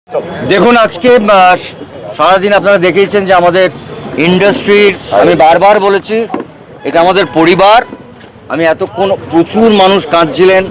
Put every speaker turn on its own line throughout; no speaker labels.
দেখুন আজকে সারাদিন আপনারা দেখেছেন যে আমাদের ইন্ডাস্ট্রির, আমি বারবার বলেছি এটা আমাদের পরিবার। আমি এতক্ষণ প্রচুর মানুষ কাঁদছিলেন,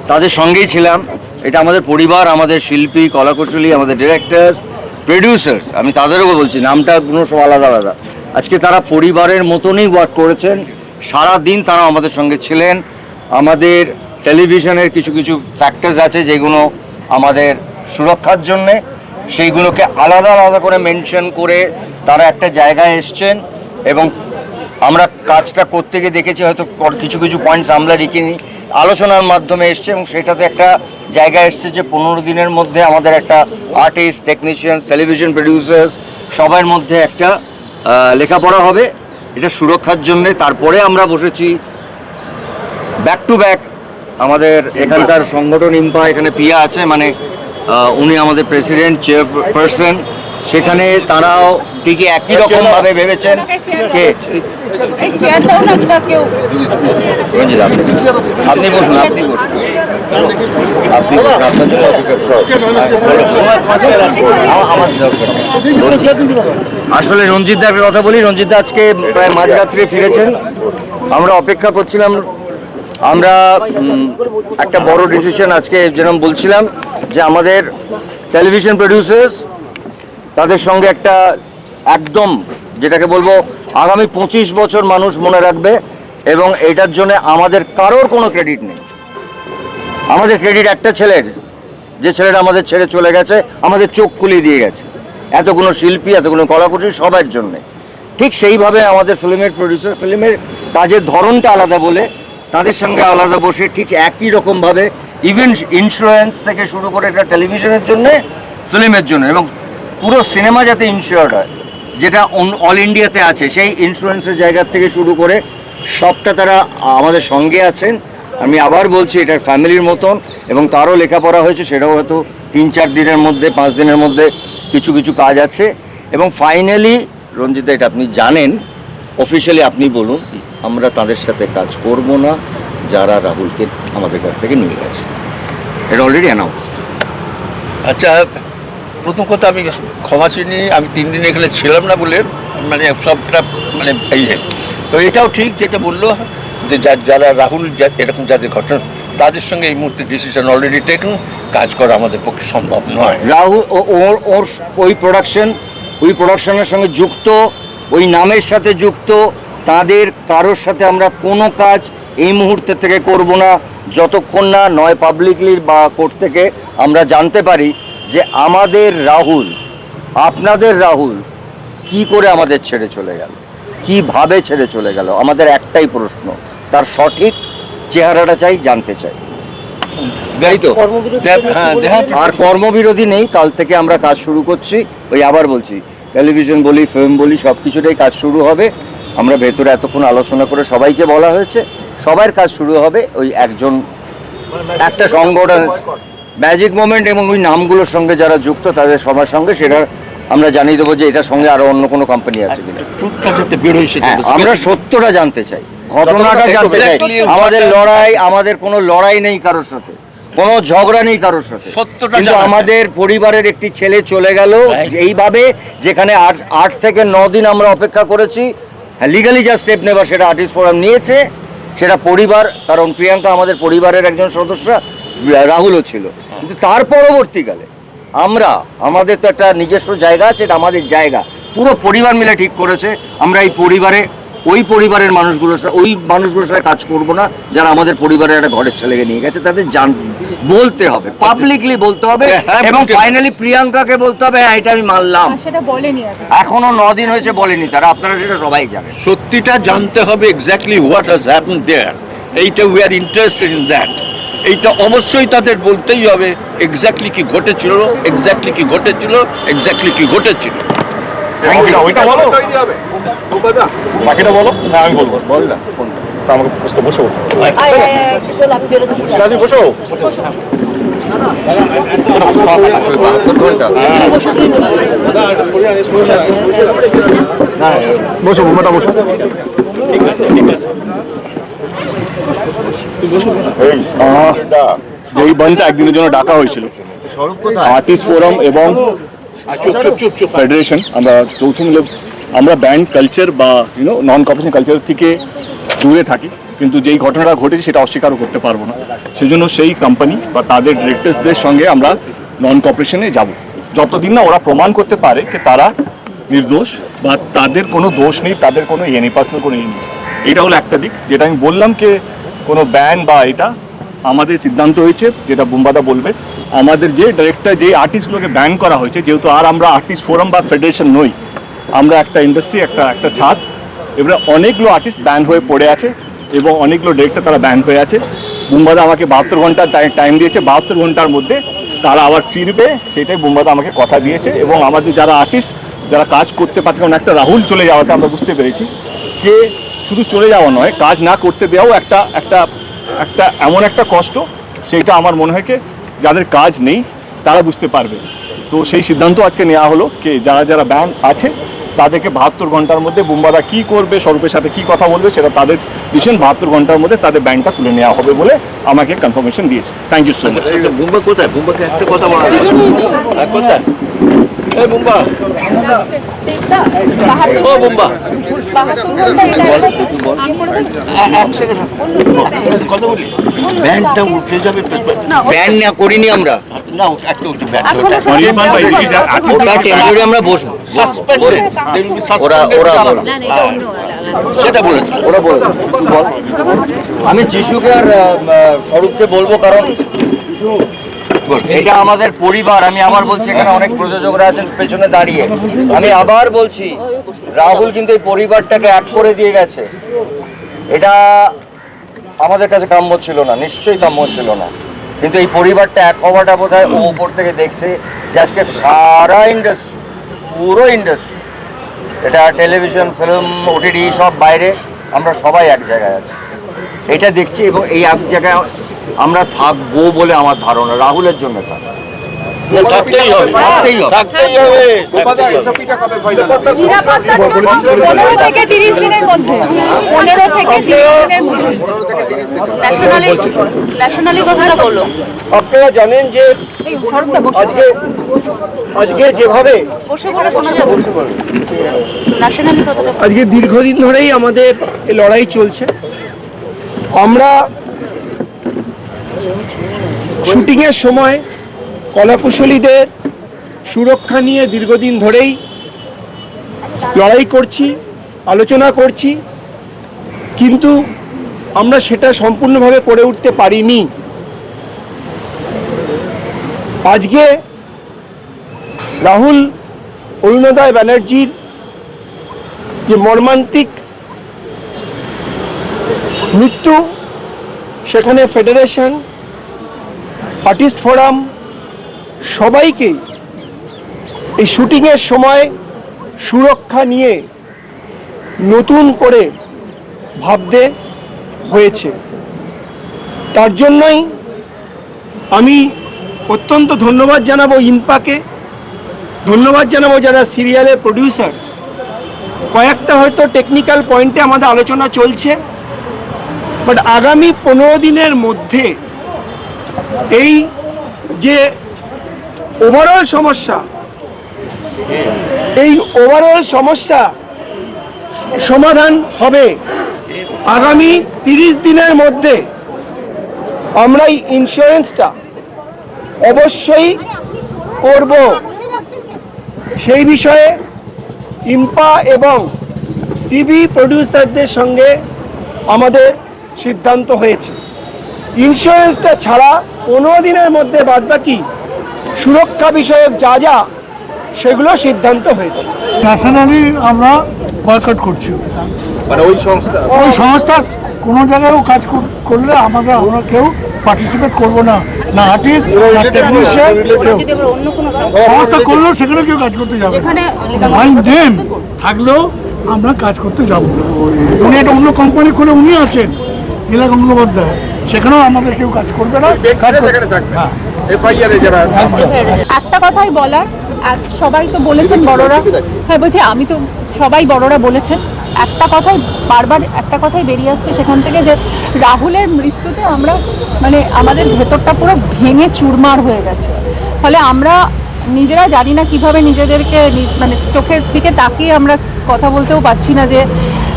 তাদের সঙ্গেই ছিলাম। এটা আমাদের পরিবার, আমাদের শিল্পী, কলাকুশলী, আমাদের ডিরেক্টর, প্রডিউসার্স, আমি তাদেরও বলছি, নামটাগুলো সব আলাদা আলাদা। আজকে তারা পরিবারের মতনই ওয়ার্ক করেছেন, সারা দিন তারা আমাদের সঙ্গে ছিলেন। আমাদের টেলিভিশনের কিছু কিছু ফ্যাক্টরস আছে যেগুলো আমাদের সুরক্ষার জন্যে, সেইগুলোকে আলাদা আলাদা করে মেনশন করে তারা একটা জায়গায় এসছেন। এবং আমরা কাজটা করতে গিয়ে দেখেছি হয়তো কিছু কিছু পয়েন্টস আমরা রেখিনি, আলোচনার মাধ্যমে এসছে এবং সেটাতে একটা জায়গায় এসছে যে 15 দিনের মধ্যে আমাদের একটা আর্টিস্ট, টেকনিশিয়ানস, টেলিভিশন প্রডিউসার্স সবার মধ্যে একটা লেখাপড়া হবে, এটা সুরক্ষার জন্যে। তারপরে আমরা বসেছি ব্যাক টু ব্যাক আমাদের এখানকার সংগঠন ইম্পা, এখানে পিয়া আছে, মানে উনি আমাদের প্রেসিডেন্ট, চেয়ারপারসন, সেখানে তারাও ঠিকই একই রকমভাবে ভেবেছেন। কে আপনি বসুন, আপনি বসুন, আপনি আসলে রঞ্জিত দার কথা বলি। রঞ্জিত দা আজকে প্রায় মাঝরাত্রে ফিরেছেন। আমরা অপেক্ষা করছিলাম। আমরা একটা বড় ডিসিশন আজকে যেরকম বলছিলাম যে আমাদের টেলিভিশন প্রডিউসার্স তাদের সঙ্গে একটা একদম যেটাকে বলবো আগামী 25 বছর মানুষ মনে রাখবে, এবং এটার জন্য আমাদের কারোর কোনো ক্রেডিট নেই। আমাদের ক্রেডিট একটা ছেলের, যে ছেলেটা আমাদের ছেড়ে চলে গেছে, আমাদের চোখ খুলিয়ে দিয়ে গেছে এতগুলো শিল্পী, এতগুলো কলাকুশলী, সবার জন্যে। ঠিক সেইভাবে আমাদের ফিল্মের প্রডিউসার, ফিল্মের কাজের ধরনটা আলাদা বলে তাদের সঙ্গে আলাদা বসে ঠিক একই রকমভাবে ইভেন ইন্স্যুরেন্স থেকে শুরু করে এটা টেলিভিশনের জন্যে, ফিল্মের জন্য, এবং পুরো সিনেমা যাতে ইনশিওর্ড হয়, যেটা অল ইন্ডিয়াতে আছে, সেই ইন্স্যুরেন্সের জায়গার থেকে শুরু করে সবটা তারা আমাদের সঙ্গে আছেন। আমি আবার বলছি এটার ফ্যামিলির মতন, এবং তারও লেখাপড়া হয়েছে, সেটাও হয়তো 3-4 দিনের মধ্যে, 5 দিনের মধ্যে কিছু কিছু কাজ আছে। এবং ফাইনালি রঞ্জিত, এটা আপনি জানেন, অফিসিয়ালি আপনি বলুন, আমরা তাদের সাথে কাজ করব না যারা রাহুলকে আমাদের কাছ থেকে নিয়ে গেছে। এটা অলরেডি অ্যানাউন্সড।
আচ্ছা, প্রথম কথা আমি ক্ষমা চিনি, আমি 3 দিন এখানে ছিলাম না বলে মানে সবটা মানে তো এটাও ঠিক যেটা বললো যে যারা রাহুল এরকম যাদের ঘটনা, তাদের সঙ্গে এই মুহূর্তে ডিসিশন অলরেডি টেকেন, কাজ করা আমাদের পক্ষে সম্ভব নয়।
রাহুল ওর ওই প্রোডাকশনের সঙ্গে যুক্ত, ওই নামের সাথে যুক্ত, তাদের কারোর সাথে আমরা কোনো কাজ এই মুহূর্তে থেকে করব না যতক্ষণ না নয় পাবলিকলি বা কোর্ট থেকে আমরা জানতে পারি যে আমাদের রাহুল, আপনাদের রাহুল কি করে আমাদের ছেড়ে চলে গেল, কিভাবে ছেড়ে চলে গেল। আমাদের একটাই প্রশ্ন, তার সঠিক চেহারাটা চাই, জানতে চাই, তাই তো? আর কর্মবিরোধী নেই, কাল থেকে আমরা কাজ শুরু করছি। ওই আবার বলছি, টেলিভিশন বলি, ফিল্ম বলি, সব কিছুটাই কাজ শুরু হবে। আমরা ভেতরে এতক্ষণ আলোচনা করে সবাইকে বলা হয়েছে, সবার কাজ শুরু হবে ওই একটা সংগঠন ম্যাজিক মোমেন্ট, এবং ওই নামগুলোর সঙ্গে যারা যুক্ত তাদের সবার সঙ্গে সেটা আমরা জানিয়ে দেবো যে এটার সঙ্গে আরো অন্য কোনো কোম্পানি আছে কিনা। আমরা সত্যটা জানতে চাই, ঘটনাটা জানতে চাই। আমাদের লড়াই, আমাদের কোনো লড়াই নেই কারোর সাথে, কোনো ঝগড়া নেই কারোর সাথে, কিন্তু আমাদের পরিবারের একটি ছেলে চলে গেল এইভাবে, যেখানে 8 থেকে 9 দিন আমরা অপেক্ষা করেছি। লিগালি যা স্টেপ নেবার সেটা আর্টিস্ট ফোরাম নিয়েছে, সেটা পরিবার, কারণ প্রিয়াঙ্কা আমাদের পরিবারের একজন সদস্য, রাহুলও ছিল। কিন্তু তার পরবর্তীকালে আমাদের তো একটা নিজস্ব জায়গা আছে, এটা আমাদের জায়গা, পুরো পরিবার মিলে ঠিক করেছে আমরা এই পরিবারে ওই মানুষগুলোর সাথে কাজ করব না যারা আমাদের পরিবারের একটা ঘরের ছেলেকে নিয়ে গেছে। তাদের বলতে হবে, পাবলিকলি বলতে হবে, এবং ফাইনালি প্রিয়াঙ্কাকে বলতে হবে হ্যাঁ এটা আমি মানলাম।
সেটা বলেনি,
এখনো 9 দিন হয়েছে বলেনি তারা, আপনারা সেটা সবাই জানেন।
সত্যিটা জানতে হবে, এক্স্যাক্টলি হোয়াট হ্যাজ হ্যাপেন্ড দেয়ার। এইটা we are interested in that. এইটা অবশ্যই তাদের বলতেই হবে, এক্স্যাক্টলি কি ঘটেছিল, এক্স্যাক্টলি কি ঘটেছিল, এক্স্যাক্টলি কি ঘটেছিল।
ওইটা বলো, বাকিটা বলো। হ্যাঁ আমি বলবো, বল না আমাকে বসো বসো বসো, মোটা বসো। ঠিক আছে ঠিক আছে, এই বনটা একদিনের জন্য ডাকা হয়েছিল, আর্টিস্ট ফোরাম এবং ফেডারেশন আমরা যৌথ মিলে আমরা ব্যান্ড কালচার বা নন কর্পোরেশন কালচার থেকে দূরে থাকি, কিন্তু যেই ঘটনাটা ঘটেছে সেটা অস্বীকারও করতে পারবো না। সেজন্য সেই কোম্পানি বা তাদের ডিরেক্টরসদের সঙ্গে আমরা নন কর্পোরেশনে যাব যতদিন না ওরা প্রমাণ করতে পারে যে তারা নির্দোষ বা তাদের কোনো দোষ নেই, তাদের কোনো ইয়ে নেই, পার্সোনাল কোনো ইয়ে নেই। এটা হলো একটা দিক যেটা আমি বললাম, যে কোনো ব্যান বা এটা আমাদের সিদ্ধান্ত হয়েছে, যেটা বুম্বাদা বলবে, আমাদের যে ডাইরেক্টর যে আর্টিস্টগুলোকে ব্যান করা হয়েছে, যেহেতু আর আমরা আর্টিস্ট ফোরাম বা ফেডারেশন নই, আমরা একটা ইন্ডাস্ট্রি, একটা ছাদ, এবারে অনেকগুলো আর্টিস্ট ব্যান হয়ে পড়ে আছে এবং অনেকগুলো ডিরেক্টর তারা ব্যান হয়ে আছে। বুম্বাদা আমাকে 72 ঘন্টা টাইম দিয়েছে, 72 ঘন্টার মধ্যে তারা আবার ফিরবে, সেটাই বুম্বাদা আমাকে কথা দিয়েছে। এবং আমাদের যারা আর্টিস্ট যারা কাজ করতে পারছে, কারণ একটা রাহুল চলে যাওয়াতে আমরা বুঝতে পেরেছি যে শুধু চলে যাওয়া নয়, কাজ না করতে দেওয়াও একটা একটা একটা এমন একটা কষ্ট, সেটা আমার মনে হয় কি যাদের কাজ নেই তারা বুঝতে পারবে। তো সেই সিদ্ধান্ত আজকে নেওয়া হলো যে যারা যারা ব্যান আছে তাদেরকে 72 ঘন্টার মধ্যে বুম্বাদা কী করবে, স্বরূপের সাথে কী কথা বলবে, সেটা তাদের ডিসিশন, 72 ঘন্টার মধ্যে তাদের ব্যানটা তুলে নেওয়া হবে বলে আমাকে কনফার্মেশন দিয়েছে। Thank you so much.
Bumba কোথায়? বুম্বাকে একটা কথা বলা কোথায়? এই বুম্বা, ও বুম্বা, এক সেকেন্ড কথা বলি। ব্যান্ডটা উঠে যাবে,
ব্যান না করিনি আমরা,
না একটা উঠে ব্যান্ড
ওটা টেম্পোরারি আমরা বসবো,
সাসপেন্ডেড,
ওরা বলে,
সেটা বলেছে।
ওরা বলে বল। আমি যিশুকে আর স্বরূপকে বলবো, কারণ এটা আমাদের পরিবার। আমি আবার বলছি, এখানে অনেক প্রযোজকরা আছেন পেছনে দাঁড়িয়ে, আমি আবার বলছি, রাহুল কিন্তু এই পরিবারটাকে এক করে দিয়ে গেছে। এটা আমাদের কাছে কাম্য ছিল না, নিশ্চয়ই কাম্য ছিল না, কিন্তু এই পরিবারটা এক হওয়াটা বোধ হয় ও উপর থেকে দেখছে যে আজকে সারা ইন্ডাস্ট্রি, পুরো ইন্ডাস্ট্রি, এটা টেলিভিশন, ফিল্ম, ওটিটি সব বাইরে, আমরা সবাই এক জায়গায় আছি, এটা দেখছি। এবং এই এক জায়গায় আমরা থাকবো বলে আমার ধারণা, রাহুলের জন্য থাকবো,
থাকতেই হবে,
থাকতেই হবে।
থাকতেই হবে।
নিরাপত্তা 15 থেকে 30 দিনের মধ্যে, 15 থেকে 30 দিনের মধ্যে। ন্যাশনালি কথাটা বলো।
আপনারা জানেন যে
এই সরকার বসে
আজকে যেভাবে
বসে পড়ে শোনা যাবে। ন্যাশনালি কথাটা
আজকে দীর্ঘদিন ধরেই আমাদের এই লড়াই চলছে। আমরা শুটিংয়ের সময় কলাকুশলীদের সুরক্ষা নিয়ে দীর্ঘদিন ধরেই লড়াই করছি, আলোচনা করছি, কিন্তু আমরা সেটা সম্পূর্ণভাবে করে উঠতে পারিনি। আজকে রাহুল অরুণোদয় ব্যানার্জির যে মর্মান্তিক মৃত্যু, সেখানে ফেডারেশন, আর্টিস্ট ফোরাম সবাইকে এই শুটিংয়ের সময় সুরক্ষা নিয়ে নতুন করে ভাবতে হয়েছে। তার জন্যই আমি অত্যন্ত ধন্যবাদ জানাবো ইনপাকে, ধন্যবাদ জানাবো যারা সিরিয়ালের প্রডিউসার্স। কয়েকটা হয়তো টেকনিক্যাল পয়েন্টে আমাদের আলোচনা চলছে, বাট আগামী 15 দিনের মধ্যে এই যে ওভারঅল সমস্যা, এই ওভারঅল সমস্যা সমাধান হবে। আগামী 30 দিনের মধ্যে আমরা এই ইন্স্যুরেন্সটা অবশ্যই করব। সেই বিষয়ে ইম্পা এবং টিভি প্রডিউসারদের সঙ্গে আমাদের সিদ্ধান্ত হয়েছে। ইন্স্যুরেন্সটা ছাড়া 15 দিনের মধ্যে বাদবাকি সুরক্ষা বিষয়ক যা যা সেগুলো সিদ্ধান্ত হয়েছে।
ন্যাশনালি আমরা বয়কট করছি,
মানে ওই
সংস্থা কোনো জায়গায়ও কাজ করলে আমরা কেউ পার্টিসিপেট করব না, না আর্টিস্ট, না টেকনিশিয়ান, সংস্থা করলেও সেখানে কেউ কাজ করতে যাবে না। বাই নেম থাকলেও আমরা কাজ করতে যাব না। উনি একটা অন্য কোম্পানি খুলে উনি আছেন, নীলা গঙ্গোপাধ্যায়, সেখানেও আমাদের কেউ কাজ করবে না।
একটা কথাই বলার, সবাই তো বলেছেন বড়রা, হ্যাঁ বলছি, আমি তো সবাই বড়রা বলেছেন একটা কথাই বারবার একটা কথাই বেরিয়ে আসছে সেখান থেকে, যে রাহুলের মৃত্যুতে আমরা মানে আমাদের ভেতরটা পুরো ভেঙে চুরমার হয়ে গেছে। ফলে আমরা নিজেরা জানি না কিভাবে নিজেদেরকে মানে চোখের দিকে তাকিয়ে আমরা কথা বলতেও পারছি না, যে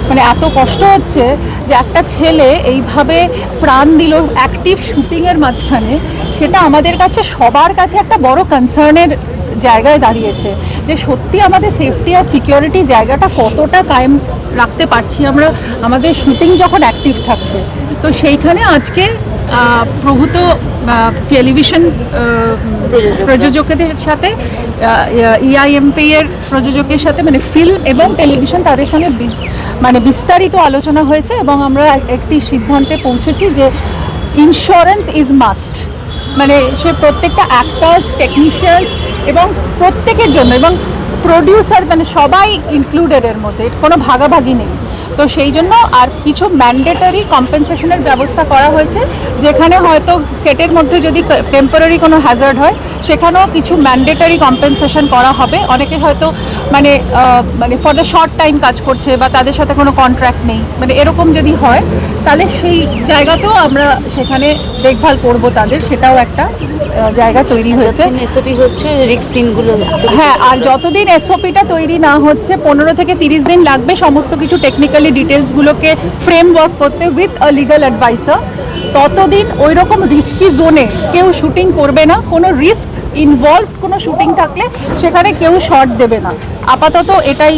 মানে এত কষ্ট হচ্ছে যে একটা ছেলে এইভাবে প্রাণ দিল অ্যাক্টিভ শুটিংয়ের মাঝখানে। সেটা আমাদের কাছে সবার কাছে একটা বড় কনসার্নের জায়গায় দাঁড়িয়েছে, যে সত্যি আমাদের সেফটি আর সিকিউরিটি জায়গাটা কতটা কায়েম রাখতে পারছি আমরা আমাদের শুটিং যখন অ্যাক্টিভ থাকছে। তো সেইখানে আজকে প্রভূত টেলিভিশন প্রযোজকদের সাথে EIMP এর প্রযোজকের সাথে মানে ফিল্ম এবং টেলিভিশন তাদের সঙ্গে মানে বিস্তারিত আলোচনা হয়েছে, এবং আমরা একটি সিদ্ধান্তে পৌঁছেছি যে ইন্স্যুরেন্স ইজ মাস্ট, মানে সে প্রত্যেকটা অ্যাক্টার্স, টেকনিশিয়ানস এবং প্রত্যেকের জন্য, এবং প্রডিউসার মানে সবাই ইনক্লুডেড এর মধ্যে, কোনো ভাগাভাগি নেই। তো সেই জন্য আর কিছু ম্যান্ডেটরি কম্পেনসেশনের ব্যবস্থা করা হয়েছে, যেখানে হয়তো সেটের মধ্যে যদি টেম্পোরারি কোনো হ্যাজার্ড হয় সেখানেও কিছু ম্যান্ডেটরি কম্পেনসেশন করা হবে। অনেকে হয়তো মানে মানে ফর দ্য শর্ট টাইম কাজ করছে বা তাদের সাথে কোনো কন্ট্রাক্ট নেই, মানে এরকম যদি হয় তাহলে সেই জায়গাতেও আমরা সেখানে দেখভাল করব তাদের, সেটাও একটা জায়গা তৈরি হয়েছে।
এসওপি হচ্ছে রিস্ক সিনগুলো।
হ্যাঁ, আর যতদিন এসওপিটা তৈরি না হচ্ছে 15 থেকে 30 দিন লাগবে সমস্ত কিছু টেকনিক্যালি ডিটেলসগুলোকে ফ্রেমওয়ার্ক করতে উইথ আ লিগ্যাল অ্যাডভাইসার। ততদিন ওই রকম রিস্কি জোনে কেউ শুটিং করবে না, কোনো রিস্ক ইনভলভ কোনো শুটিং থাকলে সেখানে কেউ শর্ট দেবে না। আপাতত এটাই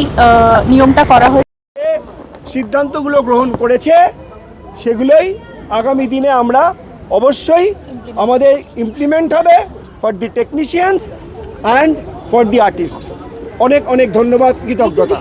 নিয়মটা করা হয়েছে।
সিদ্ধান্তগুলো গ্রহণ করেছে সেগুলোই আগামী দিনে আমরা অবশ্যই আমাদের ইমপ্লিমেন্ট হবে for the technicians and for the artist. অনেক অনেক ধন্যবাদ, কৃতজ্ঞতা।